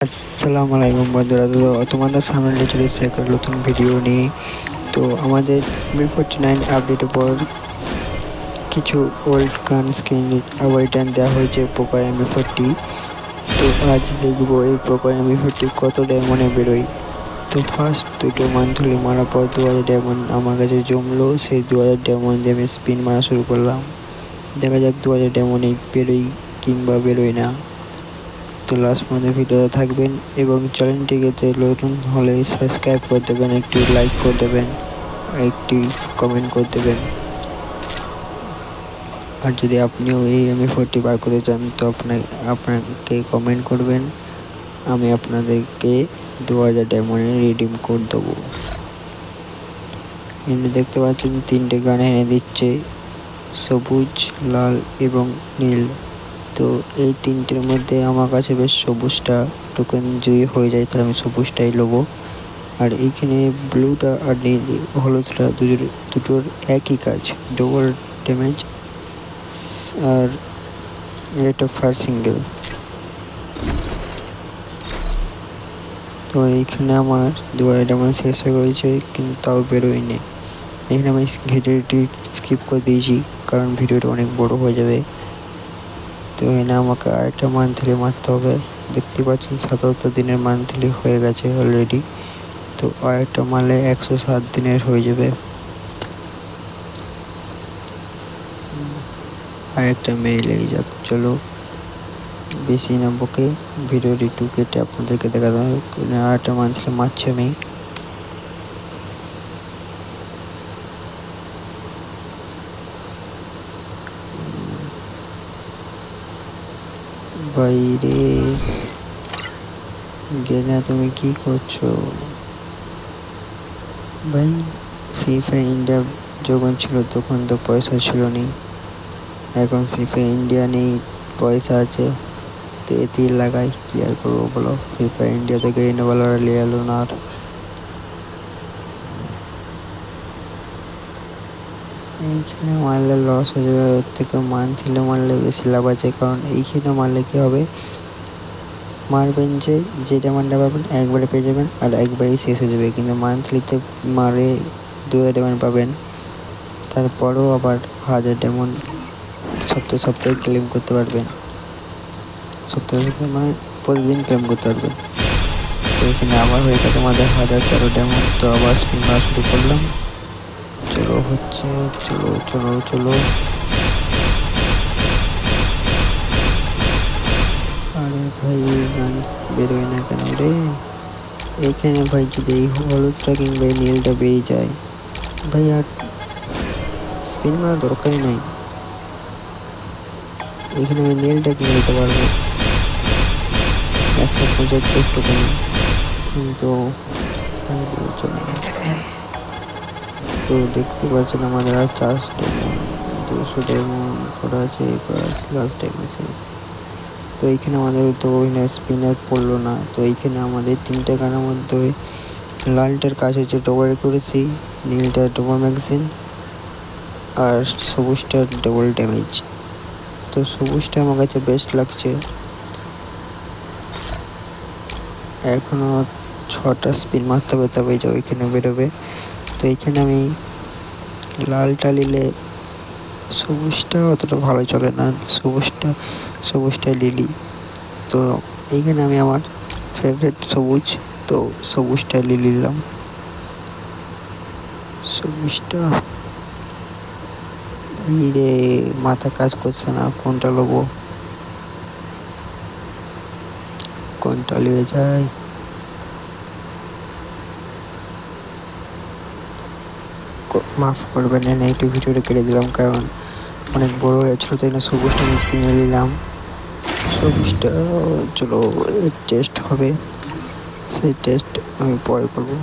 আসসালামু আলাইকুম বন্ধুরা, তো তোমাদের সামনে চলে এসেছে একটা নতুন ভিডিও নিয়ে। তো আমাদের Mi49 আপডেটের পর কিছু ওল্ড গান স্ক্রিন আবার রিটার্ন দেওয়া হয়েছে পোকো Mi40। তো আজ দেখবো এই পোকো Mi40 কত ডায়মন্ডে বেরোয়। তো ফার্স্ট দুটো মান্থলি মারার পর 2000 ডায়মন্ড আমার কাছে জমলো। সেই 2000 ডায়মন্ড দিয়ে আমি স্পিন মারা শুরু করলাম। দেখা যাক 2000 ডায়মন্ডে বেরোই কিংবা বেরোয় না। তো লাস্ট পর্যন্ত ভিডিওতে থাকবেন এবং চ্যানেলটিকে নতুন হলে সাবস্ক্রাইব করে দেবেন, একটি লাইক করে দেবেন আর একটি কমেন্ট করে দেবেন। আর যদি আপনিও এই Mi40 বার করতে চান তো আপনাকে কমেন্ট করবেন, আমি আপনাদেরকে 2000 ডায়মন্ডে রিডিম কোড দেবো। এখানে দেখতে পাচ্ছেন তিনটে গান এনে দিচ্ছে, সবুজ, লাল এবং নীল। তো এই তিনটের মধ্যে আমার কাছে বেশ সবুজটা টোকেন যদি হয়ে যায় তাহলে আমি সবুজটাই নেবো। আর এইখানে ব্লুটা আর নীল হলুদটা দুটোর একই কাজ, ডবল ড্যামেজ আর রেট অফ ফায়ার সিঙ্গেল। তো এইখানে আমার 2000 ড্যামেজ শেষ হয়ে গেছে কিন্তু তাও বেরোয়নি। এখানে আমি ভিডিওটি স্কিপ করে দিয়েছি কারণ ভিডিওটা অনেক বড় হয়ে যাবে। তো এখানে আমাকে আরেকটা মান্থলি মারতে হবে। দেখতে পাচ্ছেন 77 দিনের মান্থলি হয়ে গেছে অলরেডি। তো আরেকটা মারলে 107 দিনের হয়ে যাবে। আরেকটা মেয়ে লেগে যাক, চলো বেশি না বকে ভিডিওটি একটু কেটে আপনাদেরকে দেখাতে হবে। আরেকটা মান্থলি মারছি আমি। বাইরে গেনা, তুমি কি করছো ভাই? ফ্রি ফায়ার ইন্ডিয়া যখন ছিল তখন তো পয়সা ছিল নি, এখন ফ্রি ফায়ার ইন্ডিয়া নেই, পয়সা আছে তো এতেই লাগাই, কি আর করবো বলো। ফ্রি ফায়ার ইন্ডিয়া থেকে রিনেবলার নিয়ে এলো না। আর এইখানে মারলে লস হয়ে যাবে, ওর থেকে মান্থলি মারলে বেশি লাভ আছে। কারণ এইখানে মারলে কি হবে, মারবেন যে ডায়মন্ডটা পাবেন একবারে পেয়ে যাবেন আর একবারেই শেষ হয়ে যাবে। কিন্তু মান্থলিতে মারে 2000 ডায়মন্ড পাবেন, তারপরেও আবার 1000 ডায়মন্ড সপ্তাহে সপ্তাহে ক্লেম করতে পারবেন। সপ্তাহে মানে প্রতিদিন ক্লেম করতে পারবেন। তো এখানে আবার হয়ে গেছে আমাদের 1013 ডায়মন্ড। তো আবার স্পিন মারা শুরু করলাম। চলো হচ্ছে, চলো চলো চলো। আরে ভাই এই গান বেরোয় না কেন রে? এইখানে ভাই যদি এই হলুদটা কিংবা এই নীলটা বেরিয়ে যায় ভাই, আর স্পিন মারা দরকারই নাই। এখানে আমি নীলটা কিনে নিতে পারবো 175 টোকেন, কিন্তু তো দেখতে পাচ্ছেন আমাদের আর 400 ডায়মন্ড 200 ডায়মন্ড করা আছে লাস্ট টাইম। তো এইখানে আমাদের তো স্পিনার পড়লো না। তো এইখানে আমাদের তিনটে গানের মধ্যে লালটার কাজ হচ্ছে ডবল করেছি, নীলটার ডবল ম্যাগাজিন আর সবুজটার ডবল ড্যামেজ। তো সবুজটা আমার কাছে বেস্ট লাগছে। এখনো 6টা স্পিন মারতে হবে তবে যে ওইখানে বেরোবে। তো এইখানে আমি লালটা নিলে সবুজটা অতটা ভালো চলে না, সবুজটা লিলি। তো এইখানে আমি আমার ফেভারিট সবুজ, তো সবুজটা লিলি নিলাম। সবুজটা রে মাথা কাজ করছে না, কোনটা নেবো, কোনটা নিয়ে যায়। মাফ করবেন, একটু ভিডিওটা কেটে দিলাম কারণ অনেক বড় হয়েছিল, তাই না সবুজটা আমি কিনে নিলাম। সবুজটা চলো টেস্ট হবে, সেই টেস্ট আমি পরে করবো।